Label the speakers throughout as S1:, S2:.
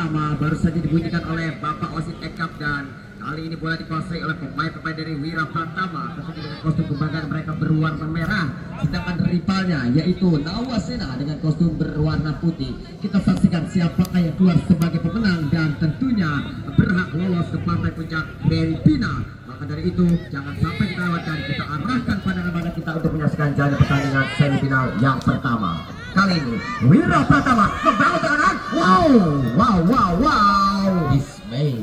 S1: Pratama baru saja dibunyikan oleh Bapak Wasit Ekap, dan kali ini bola dikuasai oleh pemain-pemain dari Wira Pratama. Tentu dengan kostum kebanggaan mereka berwarna merah, sedangkan rivalnya yaitu Nawasena dengan kostum berwarna putih. Kita saksikan siapakah yang keluar sebagai pemenang dan tentunya berhak lolos ke partai puncak Filipina. Maka dari itu jangan sampai kita lewatkan, kita arahkan pandangan mata kita untuk menyaksikan jalannya pertandingan semifinal yang pertama. Kali ini Wira Pratama membangun tekanan. Wow.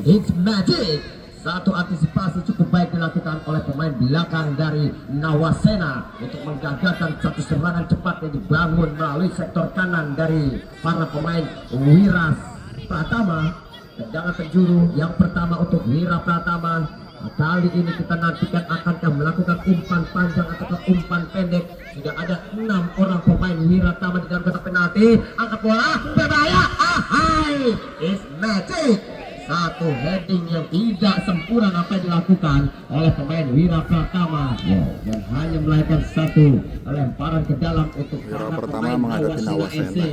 S1: It's magic. Satu antisipasi cukup baik dilakukan oleh pemain belakang dari Nawasena untuk menggagalkan satu serangan cepat yang dibangun melalui sektor kanan dari para pemain Wira Pratama. Tendangan penjuru yang pertama untuk Wira Pratama. Kali ini kita nantikan akankah melakukan umpan panjang atau umpan pendek. Sudah ada 6 orang pemain Wira Pratama di dalam kotak penalti. Angkat bola, berbahaya. Ahai, it's magic. Satu heading yang tidak sempurna apa yang dilakukan oleh pemain Wira Pratama, dan hanya melahirkan satu lemparan ke dalam untuk
S2: Wira Pratama menghadapi Nawasena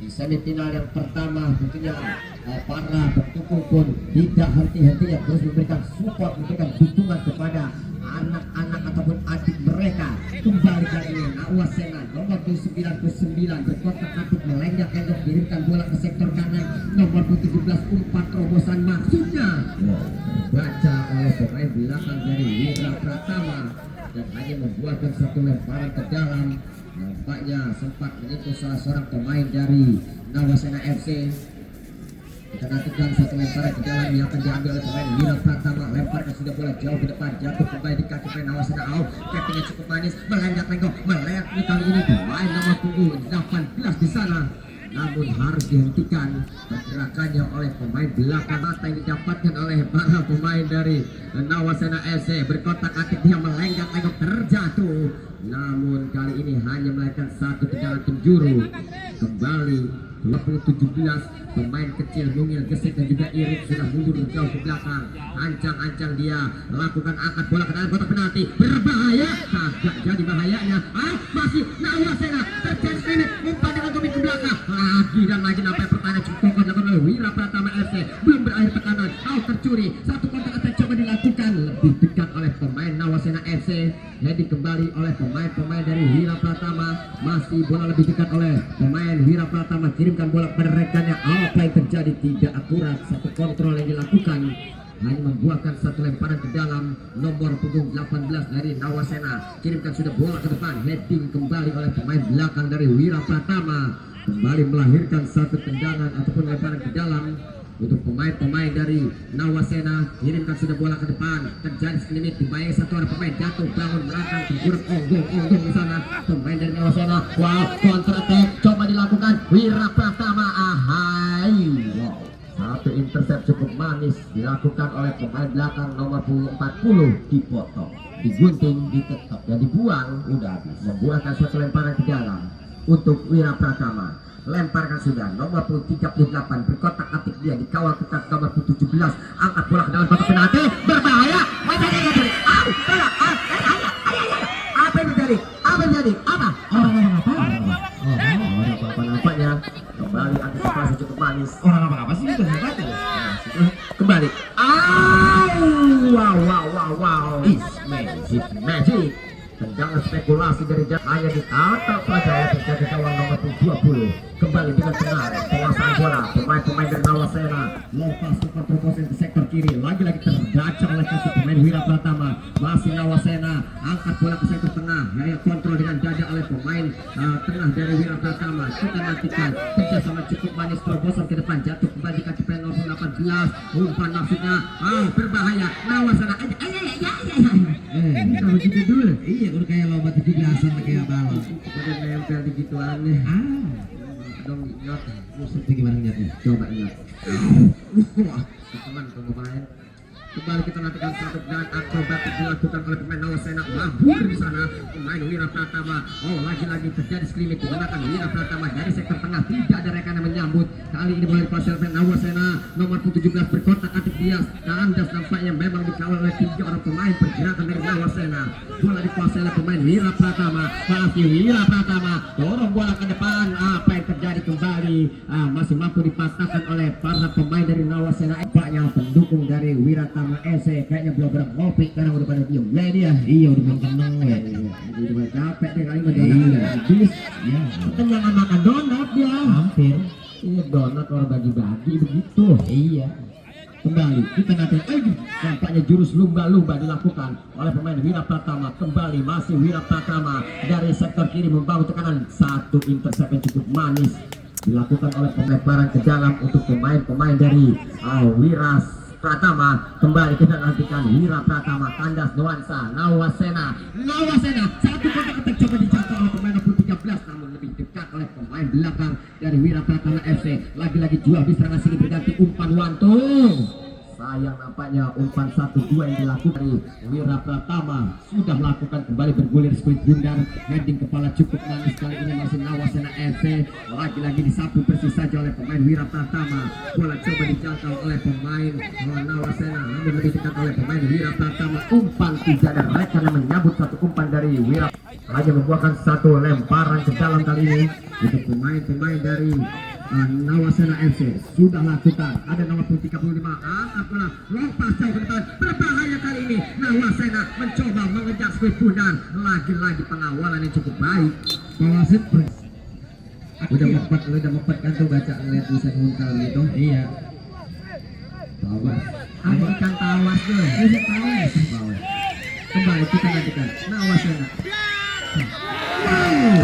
S1: di semifinal yang pertama. Tentunya para pendukung pun tidak henti-hentinya terus memberikan support, memberikan dukungan kepada anak-anak ataupun adik mereka. Kembali kali ini Nawasena nomor 99 berkotak-atik melenggak-lenggok, kirimkan bola ke sektor kanan. Nomor 17 umpan terobosan maksudnya baca oleh pemain belakang dari Wira Pratama dan hanya membuatkan satu lemparan ke dalam. Nampaknya sempat menyentuh salah seorang pemain dari Nawasena FC. Kita nantikan satu lemparan ke dalam yang akan diambil oleh pemain Wira Pratama. Lemparkan sudah bola jauh ke depan, jatuh kembali di kaki pemain Nawasena. Tappingnya cukup manis, melenggak-lenggok, meleak kali ini pemain nomor punggung 18 di sana. Namun harus dihentikan pergerakannya oleh pemain belakang. Mata yang didapatkan oleh para pemain dari Nawasena FC. Berkotak-atik dia melenggak-lenggok, terjatuh. Namun kali ini hanya melahirkan satu tendangan penjuru. Kembali 2017 pemain kecil Mungil Gesit dan juga Irit sudah mundur jauh ke belakang. Ancang-ancang dia lakukan angkat bola ke dalam kotak penalti. Berbahaya, kagak jadi bahayanya. Masih Nawasena terjadi ini umpan dengan tumit ke belakang. Lagi dan lagi nampaknya pertahanan cukup kokoh dilakukan oleh Wira Pratama FC. Belum berakhir tekanan, tercuri. Satu kontak attack coba dilakukan lebih dekat oleh pemain Nawasena FC. Jadi kembali oleh pemain-pemain dari Wira Pratama. Masih bola lebih dekat oleh pemain Wira Pratama. Kirimkan bola pada rekannya. Apa yang terjadi tidak akurat. Satu kontrol yang dilakukan hanya membuahkan satu lemparan ke dalam. Nomor punggung 18 dari Nawasena kirimkan sudah bola ke depan. Heading kembali oleh pemain belakang dari Wira Pratama. Kembali melahirkan satu tendangan ataupun lemparan ke dalam untuk pemain-pemain dari Nawasena. Kirimkan sudah bola ke depan, terjadi sekelilip, dibayang satu orang pemain jatuh bangun belakang, terguruk onggong di sana. Pemain dari Nawasena, counter attack coba dilakukan Wira Pratama. Satu intercept cukup manis dilakukan oleh pemain belakang nomor 40. Dipotong, digunting, ditetap dan dibuang. Udah habis. Membuahkan satu lemparan ke dalam untuk Wira Pratama. Lemparkan sudah nomor 38 berkotak-atik dia dikawal ketat nomor 17. Angkat bola ke dalam kotak penalti, berbahaya. Apa yang terjadi? Apa? Orang apa? Nampaknya kembali antisipasi cukup manis.
S3: Orang apa sih itu hebat ya?
S1: Kembali. Wow. It's magic. Tendangan spekulasi dari hanya ditata saja oleh penjaga gawang nomor 20. Kembali dengan benar penguasaan bola pemain-pemain dari Nawasena. Lepas umpan terobosan ke sektor kiri, lagi-lagi terbaca oleh kaki pemain Wira Pratama. Masih Nawasena angkat bola ke sektor tengah, kontrol dengan dada oleh pemain tengah dari Wira Pratama. Kita nantikan kerjasama cukup manis, terobosan ke depan, jatuh kembali di kaki pemain nomor 18. Umpan maksudnya berbahaya. Nawasena
S3: Kita begitu dulu. Iya, udah kayak lomba 17-an kayak balon.
S1: udah nempel di gituannya. Dong ingat
S3: Musuh gimana lihatnya?
S1: coba ingat. Teman pemain Kembali kita nantikan satu dan akrobatik dilakukan oleh pemain Nawasena. Mabur di sana pemain Wira Pratama. Oh, lagi-lagi terjadi skrimit digunakan Wira Pratama dari sektor tengah. Tidak ada rekan yang menyambut. Kali ini bola dikuasai oleh Nawasena. Nomor 17 berkotak-atik Dias. Kandas nampaknya memang dikawal oleh 3 orang pemain pergerakan dari Nawasena. Bola dikuasai oleh pemain Wira Pratama. Masih Wira Pratama dorong bola ke depan. Apa yang terjadi kembali? Masih mampu dipatahkan oleh para pemain dari Nawasena. Banyak pendukung dari Wira Pratama SC kayaknya belum berapa ngopi karena udah pada diem dia. Iya udah belum tenang ya. Udah capek deh kali ini. Iya habis. Ya kenyang makan donat dia. Hampir. Iya donat orang bagi-bagi begitu. Iya. Kembali kita nanti nampaknya jurus lumba-lumba dilakukan oleh pemain Wira Pratama. Kembali masih Wira Pratama dari sektor kiri membangun tekanan. Satu intercept yang cukup manis dilakukan oleh pelebaran ke dalam untuk pemain-pemain dari Wira Pratama. Kembali kita nantikan Wira Pratama kandas nuansa Nawasena satu kotak attack coba dijangkau oleh pemain nomor 13 namun lebih dekat oleh pemain belakang dari Wira Pratama FC. Lagi-lagi jual di serangan sini berganti umpan Wantung. Sayang nampaknya umpan 1-2 yang dilakukan dari Wira Pratama sudah melakukan kembali bergulir skuit bundar. Heading kepala cukup manis kali ini masih Nawasena FC. Lagi-lagi disapu persis saja oleh pemain Wira Pratama. Bola coba dijangkau oleh pemain Nawasena namun lebih dekat oleh pemain Wira Pratama. Umpan tidak ada rekan yang menyambut satu umpan dari Wira. Hanya membuahkan satu lemparan ke dalam kali ini untuk pemain-pemain dari Nawasena FC sudah lakukan. Ada nomor 35 angkat bola lepas jauh ke depan, berbahaya kali ini. Nawasena mencoba mengejar skuit bundar. Lagi-lagi pengawalan yang cukup baik.
S3: Wasit udah mepet kan tuh baca ngeliat tulisan Hunkal gitu. Iya.
S1: Tawas. Ada ikan tawas tuh. Bisa tawas. Kembali kita nantikan Nawasena. Wow.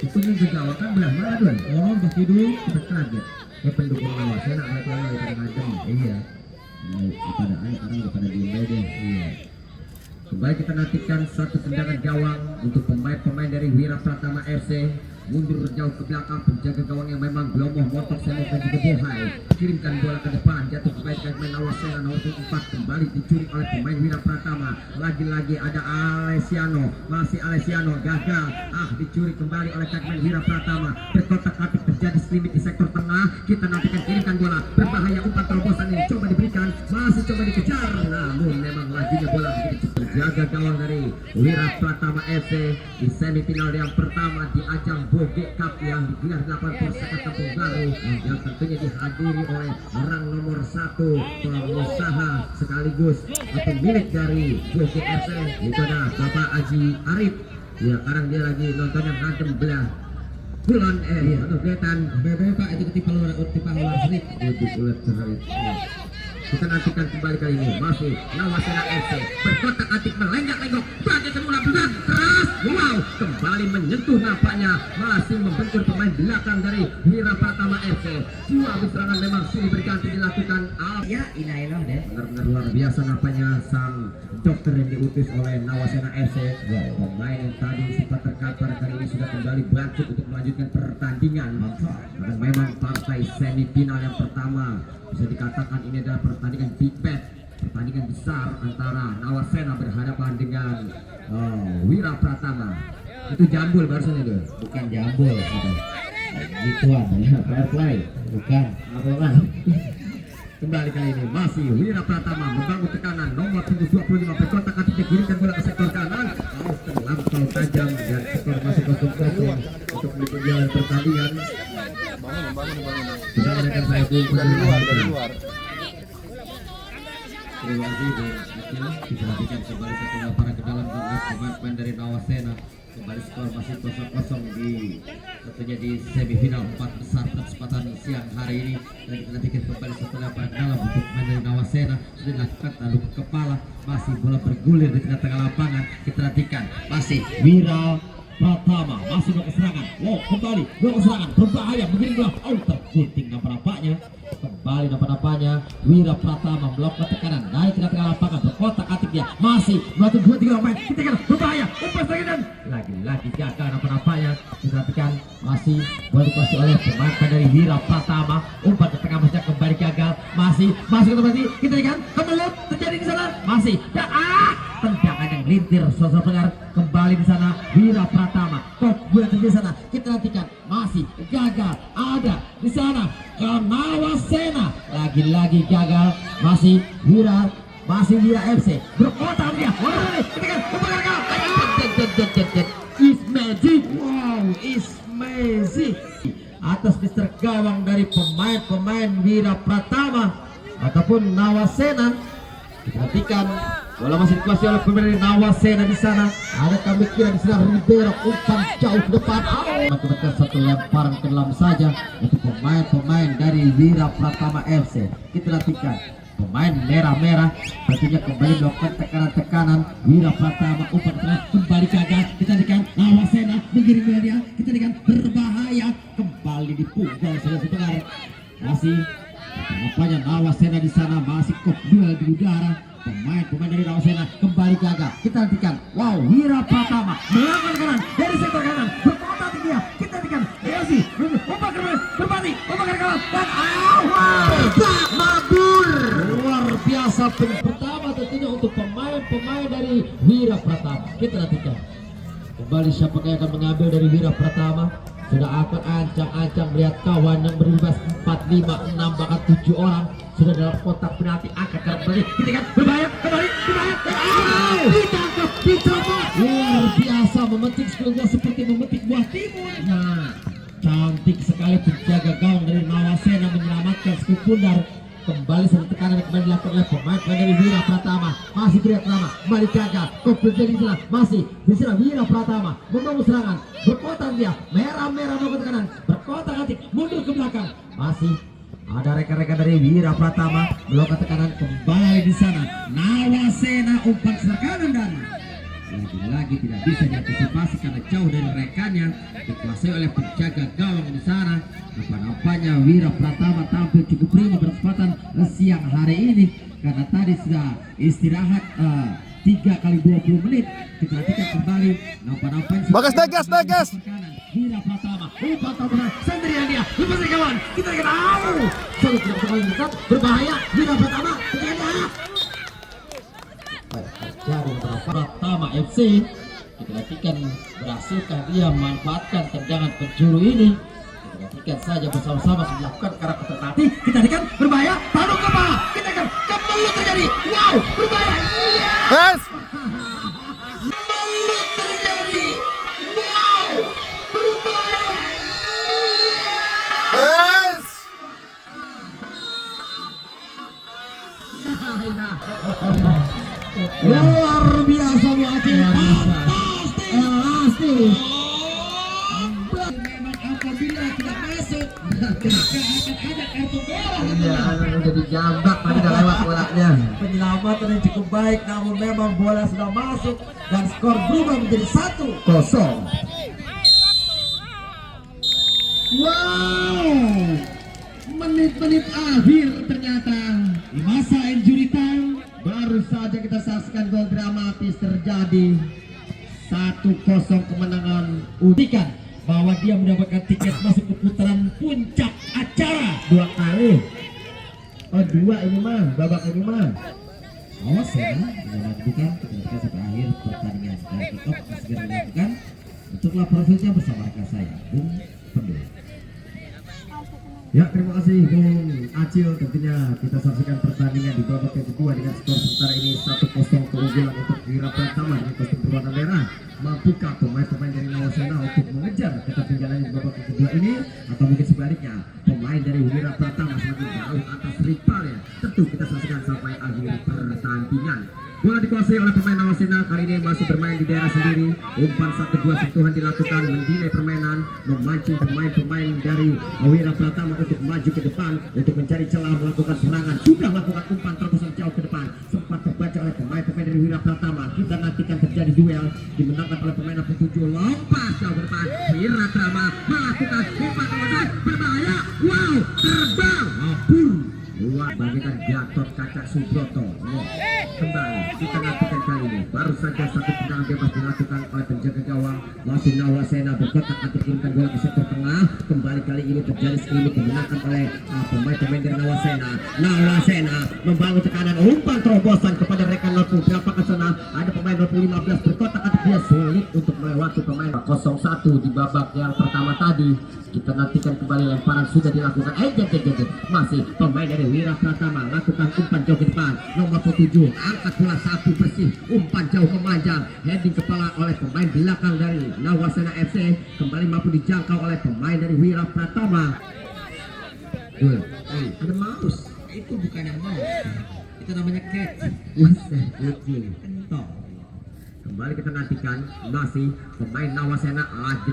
S1: Itu nih kejauhan kan belah mana tuh? Oh, bagi dulu kita kaget. Pendukung Nawasena lagi pada ngajeng. Iya. Pada sekarang udah pada diem deh. Iya. Kembali kita nantikan satu tendangan gawang untuk pemain-pemain dari Wira Pratama FC. Mundur jauh ke belakang, penjaga gawang yang memang Glomoh, Motor, Semok dan juga Bohai. Kirimkan bola ke depan, jatuh ke pemain Nawasena nomor 4 kembali dicuri oleh pemain Wira Pratama. Lagi-lagi ada Alessiano, masih Alessiano gagal. Dicuri kembali oleh pemain Wira Pratama. Berkotak-atik terjadi selimit di sektor tengah. Kita nantikan kirimkan bola, berbahaya umpan terobosan ini coba diberikan, masih coba dikejar. Namun memang lajunya bola begitu cepat. Jaga gawang dari Wira Pratama FC di semifinal yang pertama di ajang Boge Cup yang digelar 8 Perseka Kampung Baru yang tentunya dihadiri oleh orang nomor 1 pengusaha sekaligus pemilik dari Boge FC itu adalah Bapak Haji Arif. Ya sekarang dia lagi nonton yang ngantem belah Kulon atau kelihatan Pak itu ketipa luar serit kita nantikan kembali kali ini masih Nawasena FC berkotak-atik melenggak-lenggok bagi semula benar keras. Wow, kembali menyentuh nampaknya masih membentur pemain belakang dari Wira Pratama FC. Dua serangan memang silih berganti dilakukan. Ya inailah deh, benar-benar luar biasa nampaknya sang dokter yang diutus oleh Nawasena FC. Pemain yang tadi sempat terkapar kali ini sudah kembali bangkit untuk melanjutkan pertandingan. Dan memang partai semifinal yang pertama bisa dikatakan ini adalah pertandingan big bet, pertandingan besar antara Nawasena berhadapan dengan Wira Pratama. Itu jambul barusan itu, bukan jambul gitu. Gituan ya, fair play, bukan apa. Kembali kali ini masih Wira Pratama membangun tekanan nomor 25 berkotak-atik dikirimkan bola ke sektor kanan. Terlampau tajam dan skor masih 0-0 untuk menuju jalan pertandingan. Bisa menekan saya dari luar. Terima kasih. Diperhatikan kembali satu lemparan ke dalam dengan pemain dari Nawasena. Kembali skor masih 0-0 di tentunya di semifinal 4 besar kesempatan siang hari ini. Dan kita nantikan kembali satu lemparan ke dalam untuk pemain dari Nawasena sudah dilakukan lalu ke kepala, masih bola bergulir di tengah-tengah lapangan. Kita nantikan masih Wira Pratama masih berkeserangan. Wow, kembali berkeserangan berbahaya begini bola. Tergunting nampaknya. Kembali nampaknya Wira Pratama melakukan tekanan dari tengah-tengah lapangan berkotak-atik dia masih melatih 2-3 pemain. Kita kan berbahaya. Umpan dan lagi-lagi gagal nampaknya. Diperhatikan masih bola dikuasai oleh pemain dari Wira Pratama. Umpan ke tengah masih kembali gagal. masih masuk ke tempat ini, kita lihat kemelut terjadi di sana, masih dan tendangan yang lintir sosok pendengar kembali di sana. Wira Pratama kok gue di sana, kita nantikan masih gagal ada di sana. Nawasena lagi-lagi gagal, masih Wira FC berkota dia. Is magic, wow, is magic atas Mister Gawang dari pemain-pemain Wira Pratama ataupun Nawasena. Perhatikan bola masih dikuasai oleh pemain Nawasena di sana. Ada kami kira di sana Ribeiro umpan jauh ke depan. Akibatkan satu lemparan ke dalam saja untuk pemain-pemain dari Wira Pratama FC. Kita nantikan pemain merah-merah tentunya kembali melakukan tekanan-tekanan. Wira Pratama umpan tengah kembali gagal. Kita lihat Nawasena mengirim dia. Kita lihat berbahaya kembali dipunggal saudara pendengar. Masih apanya Nawasena di sana masih kok duel di udara. Pemain dari Nawasena kembali gagal. Kita nantikan wow, Wira Pratama melakukan kanan dari sektor kanan berkota tinggi dia. Kita nantikan Elsi umpan berbalik umpan ke kanan dan tak mabur. Luar biasa pertama tentunya untuk pemain dari Wira Pratama. Kita nantikan kembali siapa yang akan mengambil dari Wira Pratama. Sudah akan ancang-ancang melihat kawan yang berimbas 4, 5, 6 bahkan 7 orang sudah dalam kotak penalti. Akan kembali kita kan berbahaya kembali ditangkap dicopot. Luar biasa memetik skillnya seperti memetik buah timun. Nah, cantik sekali penjaga gawang dari Nawasena menyelamatkan skill pundar. Kembali satu tekanan yang kembali dilakukan oleh pemain dari Wira Pratama. Masih Wira Pratama kembali gagal. Komplit di sana masih di sana Wira Pratama membangun serangan berkota dia merah-merah melakukan tekanan berkota antik mundur ke belakang. Masih ada rekan-rekan dari Wira Pratama melakukan tekanan kembali di sana. Nawasena umpan serangan dan lagi-lagi tidak bisa diantisipasi karena jauh dari rekannya, dikuasai oleh penjaga gawang di sana. Nampaknya Wira Pratama tampil cukup prima berkesempatan siang hari ini karena tadi sudah istirahat 3 kali 20 menit. Kita perhatikan kembali nampaknya
S2: Bagas tegas.
S1: Wira Pratama umpan taburan sendirian dia lepas dari kawan. Kita lihat selalu tidak terlalu dekat berbahaya. Wira Pratama jadi Pratama FC. Kita perhatikan berhasilkah dia memanfaatkan tendangan penjuru ini. Kita perhatikan saja bersama-sama melakukan karakter tadi. Kita lihat berbahaya taruh ke bawah. Kita akan kembali terjadi wow berbahaya.
S2: Yes.
S1: Kembali terjadi wow berbahaya.
S2: Yes.
S1: Luar biasa Wati, fantastis. Memang apabila tidak masuk maka akan ada kartu merah. Iya, udah dijambak tadi udah lewat bolanya. Penyelamatan yang cukup baik, namun memang bola sudah masuk dan skor berubah menjadi 1-0. Wow, menit-menit akhir ternyata di masa injury time. Baru saja kita saksikan gol dramatis terjadi 1-0 kemenangan. Utikan bahwa dia mendapatkan tiket masuk ke putaran puncak acara 2 kali. Oh 2 ini mah, babak ini mah. Awas ya, dilanjutkan ketika sampai akhir pertandingan. Dan kick-off akan segera dilakukan. Untuklah profilnya bersama rekan saya, Bung Pendul. Ya, terima kasih Bung Acil. Tentunya kita saksikan pertandingan di babak yang kedua dengan skor sementara ini 1-0 keunggulan untuk Wira Pratama dengan kostum berwarna merah. Mampukah pemain-pemain dari Nawasena untuk mengejar ketertinggalan di babak yang kedua ini, atau mungkin sebaliknya pemain dari Wira Pratama semakin jauh atas rivalnya? Tentu kita saksikan sampai akhir pertandingan. Bola dikuasai oleh pemain Nawasena, kali ini masih bermain di daerah sendiri. Umpan 1-2 sentuhan dilakukan, mendilai permainan, memancing pemain-pemain dari Wira Pratama untuk maju ke depan untuk mencari celah melakukan serangan. Sudah melakukan umpan terbesar jauh ke depan, sempat terbaca oleh pemain-pemain dari Wira Pratama. Kita nantikan terjadi duel dimenangkan oleh pemain nomor 7. Lompat jauh ke depan, Wira Pratama melakukan umpan terbesar berbahaya. Wow, terbang luar bagaikan Gatot Kaca Subroto. Kembali kita nantikan kali ini Baru saja satu tendangan bebas dilakukan oleh penjaga gawang. Masih Nawasena berkotak atik kirimkan bola ke sektor tengah. Kembali kali ini terjadi skill dimenangkan oleh pemain-pemain dari Nawasena. Nawasena membangun tekanan, umpan terobosan kepada rekan Lotfu. Berapa ke sana? Ada pemain Lotfu 15 berkotak atik, dia sulit untuk melewati pemain 0-1 di babak yang pertama tadi. Kita nantikan kembali lemparan sudah dilakukan. Masih pemain dari Wira Pratama lakukan umpan jauh ke depan. Nomor 7 angkat bola sapu bersih, umpan jauh memanjang, heading kepala oleh pemain belakang dari Nawasena FC. Kembali mampu dijangkau oleh pemain dari Wira Pratama. Ada mouse. Itu bukan yang mouse. Itu namanya cat. Kucing. Kentong. Kembali kita nantikan masih pemain Nawasena,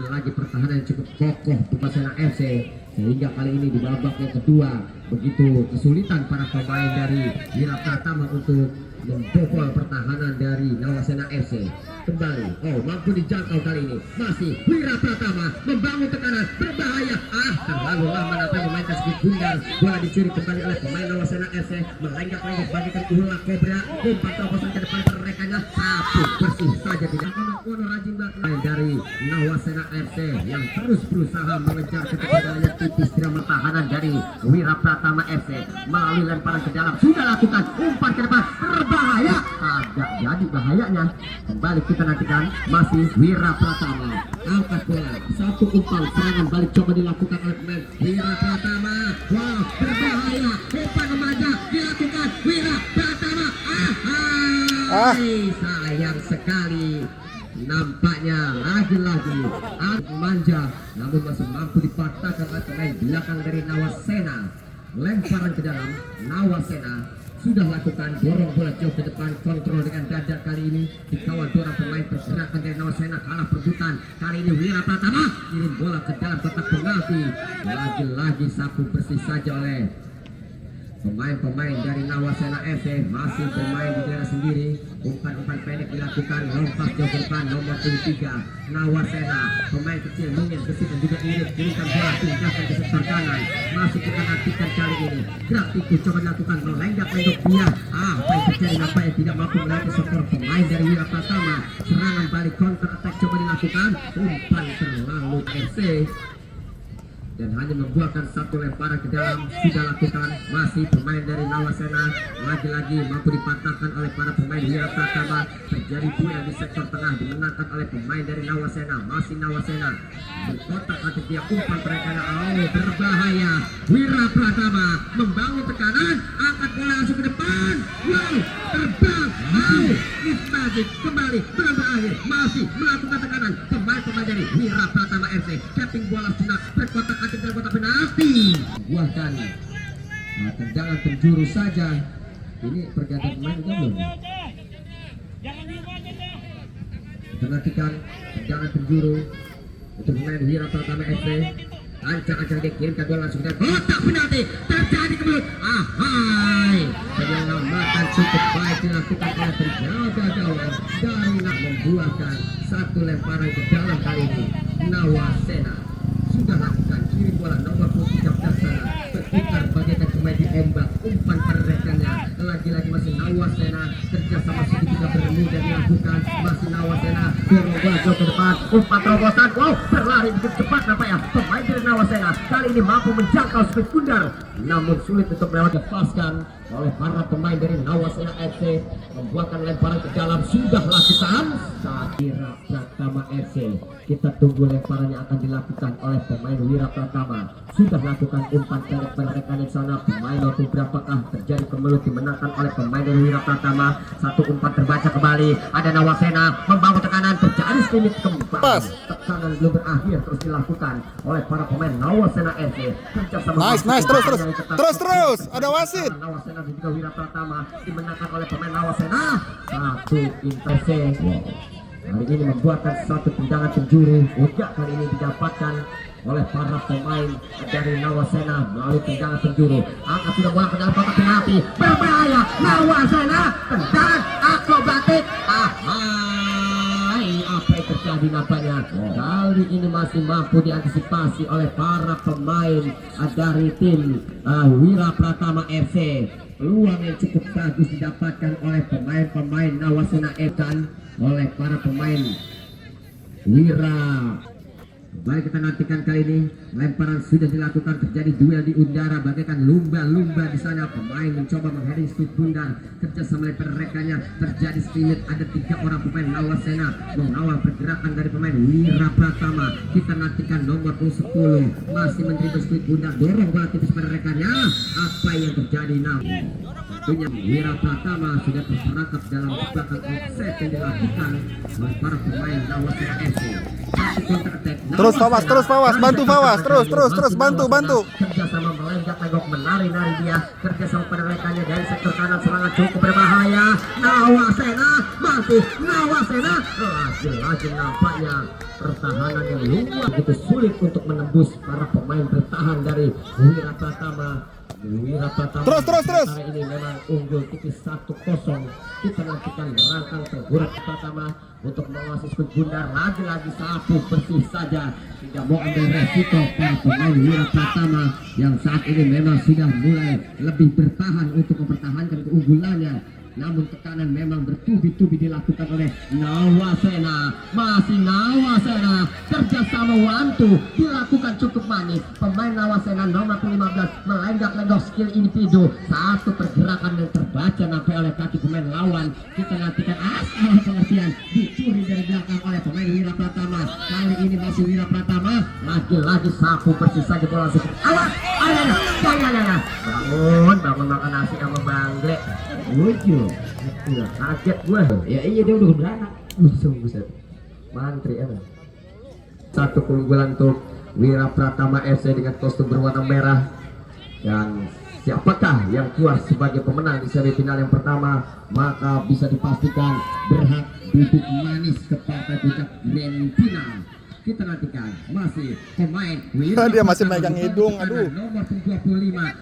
S1: lagi pertahanan yang cukup kokoh Nawasena FC, sehingga kali ini di babak yang kedua begitu kesulitan para pemain dari Wira Pratama untuk membobol pertahanan dari Nawasena FC. Kembali, mampu dijangkau kali ini. Masih Wira Pratama membangun tekanan, berbahaya. Terlalu lama nampaknya memainkan sedikit bundar. Bola dicuri kembali oleh pemain Nawasena FC, melenggak-lenggok bagikan ulah Kobra. Umpan terobosan ke depan rekannya, sapu bersih saja tidak. Wono rajin main dari Nawasena FC yang terus berusaha mengejar ketertinggalannya tipis drama tahanan dari Wira Pratama FC. Melalui lemparan ke dalam sudah lakukan umpan ke depan, berbahaya. Agak jadi bahayanya. Kembali kita nantikan masih Wira Pratama angkat bola, satu umpan serangan balik coba dilakukan oleh pemain Wira Pratama. Wow, berbahaya, umpan memanjang dilakukan Wira Pratama. Sayang sekali, nampaknya lagi-lagi manja, namun masih mampu dipatahkan oleh pemain belakang dari Nawasena. Lemparan ke dalam, Nawasena sudah lakukan dorong bola jauh ke depan, kontrol dengan dada kali ini dikawal dorong pemain pergerakan dari Nawasena, kalah perebutan. Kali ini Wira Pratama kirim bola ke dalam kotak penalti, lagi-lagi sapu bersih saja oleh pemain-pemain dari Nawasena FC. Masih bermain di daerah sendiri, umpan-umpan pendek dilakukan, lompat jauh ke depan. Nomor 3 Nawasena, pemain kecil mungkin gesit dan juga irit, kirimkan bola pindahkan ke sektor kanan. Masih kita nantikan kali ini gerak tipu coba dilakukan, melenggak-lenggok dia. Apa yang terjadi, nampaknya tidak mampu melewati sektor pemain dari Wira Pratama. Serangan balik counter attack coba dilakukan, umpan terlalu FC dan hanya membuahkan satu lemparan ke dalam sudah lakukan. Masih pemain dari Nawasena lagi-lagi mampu dipatahkan oleh para pemain Wira Pratama. Terjadi duel di sektor tengah dimenangkan oleh pemain dari Nawasena. Masih Nawasena berkotak atik dia, umpan mereka berbahaya. Wira Pratama membangun tekanan, angkat bola langsung ke depan. Wow, terbang. Miss Magic kembali belum berakhir, masih melakukan tekanan pemain-pemain dari Wira Pratama FC. Capping bola senak berkotak atik dari kotak penalti, buahkan tendangan penjuru saja. Ini pergantian pemain juga belum? Perhatikan tendangan penjuru untuk pemain Wira Pratama FC. Ancang-ancang dia kirimkan bola langsung dari kotak penalti, terjadi ke mulut. Penyelamatan cukup baik dilakukan oleh penjaga gawang dari membuahkan satu lemparan ke dalam kali ini. Nawasena sudah lakukan kirim bola nomor 23 sana berputar bagaikan pemain diembak, umpan perrekannya lagi-lagi masih Nawasena, kerjasama sedikit bertemu dan dilakukan. Masih Nawasena dorong bola jauh ke depan, umpan terobosan. Wow, berlari begitu cepat nampaknya pemain dari Nawasena kali ini mampu menjangkau speed bundar, namun sulit untuk melewati. Lepaskan oleh para pemain dari Nawasena FC, membuahkan lemparan ke dalam sudah lakukan Wira Pratama FC. Kita tunggu lemparan yang akan dilakukan oleh pemain Wira Pratama. Sudah lakukan umpan pendek rekan di sana. Pemain waktu berapakah terjadi kemelut dimenangkan oleh pemain dari Wira Pratama. Satu umpan terbaca kembali. Ada Nawasena membangun tekanan, terjadi sedikit kembali. Tekanan belum berakhir terus dilakukan oleh para pemain Nawasena FC.
S2: Nice, terus. Ada wasit.
S1: Nawasena dan juga Wira Pratama dimenangkan oleh pemain Nawasena. Satu intercept. Hari ini membuahkan satu tendangan penjuru. Ujak kali ini didapatkan oleh para pemain dari Nawasena melalui tendangan penjuru. Angkat sudah bola ke dalam kotak penalti, berbahaya. Nawasena tendangan akrobatik. Apa yang terjadi nampaknya kali ini masih mampu diantisipasi oleh para pemain dari tim Wira Pratama FC. peluang yang cukup bagus didapatkan oleh pemain-pemain Nawasena Ekan oleh para pemain Wira. Baik, kita nantikan kali ini lemparan sudah dilakukan, terjadi duel di udara bagaikan lumba-lumba di sana. Pemain mencoba menghadiri Sweet Bundar, kerjasama lemparan rekannya terjadi spirit. Ada 3 orang pemain Nawasena mengawal pergerakan dari pemain Wira Pratama. Kita nantikan nomor 10 masih menerima Sweet Bundar, dorong bola tipis pada rekannya. Apa yang terjadi? Tentunya Wira Pratama sudah terperangkap dalam jebakan offset yang dilakukan oleh para pemain Nawasena FC.
S2: Terus Fawas, bantu Fawas, terus bantu.
S1: Kerjasama melenggak-lenggok, menari-nari dia, kerjasama pada rekannya dari sektor kanan, serangan cukup berbahaya. Nawasena masih Nawasena, lagi nampaknya pertahanan yang luar begitu sulit untuk menembus para pemain bertahan dari Wira Pratama.
S2: Terus.
S1: Hari ini memang unggul tipis 1-0. Kita nantikan rangkang tergurat pertama untuk menguasai Sweet Bundar. Lagi-lagi sapu bersih saja, tidak mau ambil resiko para pemain Wira Pratama yang saat ini memang sudah mulai lebih bertahan untuk mempertahankan keunggulannya. Namun tekanan memang bertubi-tubi dilakukan oleh Nawasena. Masih Nawasena, kerjasama wantu dilakukan cukup manis. Pemain Nawasena nomor 15 melenggak-lenggok skill individu. Satu pergerakan yang terbaca nampaknya oleh kaki pemain lawan. Kita nantikan salah pengertian dicuri dari belakang oleh pemain Wira Pratama. Kali ini masih Wira Pratama, lagi-lagi sapu bersih saja bola. Awas, jangan. Bangun makan nasi sama banggle. Lucu, kaget gue. Ya iya, dia udah beranak. Buset, mantri emang. Satu keunggulan untuk Wira Pratama FC dengan kostum berwarna merah. Dan siapakah yang keluar sebagai pemenang di semifinal yang pertama, maka bisa dipastikan berhak duduk manis ke partai puncak grand final. Kita nantikan masih pemain Wira
S2: Dia masih
S1: Pratama
S2: megang hidung, aduh.
S1: nomor 25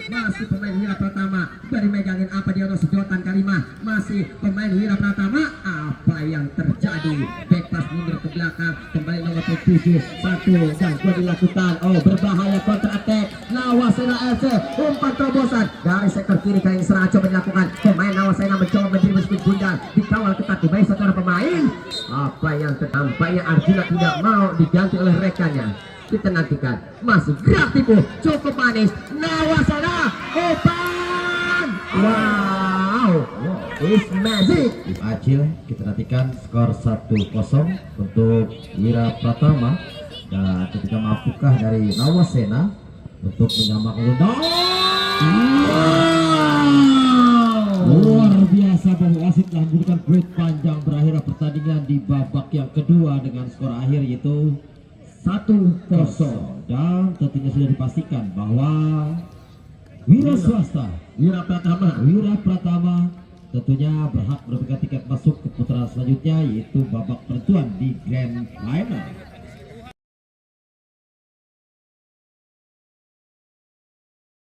S1: masih pemain Wira Pratama. Dari megangin apa dia untuk sedotan kalimah. Masih pemain Wira Pratama. Apa yang terjadi? Back pass mundur ke belakang, kembali nomor 7. Satu dan dua dilakukan. Oh, berbahaya, counter attack Nawasena FC. Umpan terobosan dari sektor kiri, kali ini serangan coba dilakukan. Pemain Nawasena mencoba menjadi Sweet Bundar, dikawal ketat dibaik secara pemain. Apa yang tampaknya Arjuna tidak mau diganti oleh rekannya. Kita nantikan masih gerak tipu cukup manis. Nawasena open. Wow, it's magic.
S3: Acil, kita nantikan skor 1-0 untuk Wira Pratama. Dan ketika mampukah dari Nawasena untuk menyamakan gol. Luar biasa, bahwa wasit telah memberikan break panjang berakhir pertandingan di babak yang kedua dengan skor akhir yaitu 1-0. Dan tentunya sudah dipastikan bahwa Wira Pratama tentunya berhak mendapatkan tiket masuk ke putaran selanjutnya, yaitu babak penentuan di Grand Final.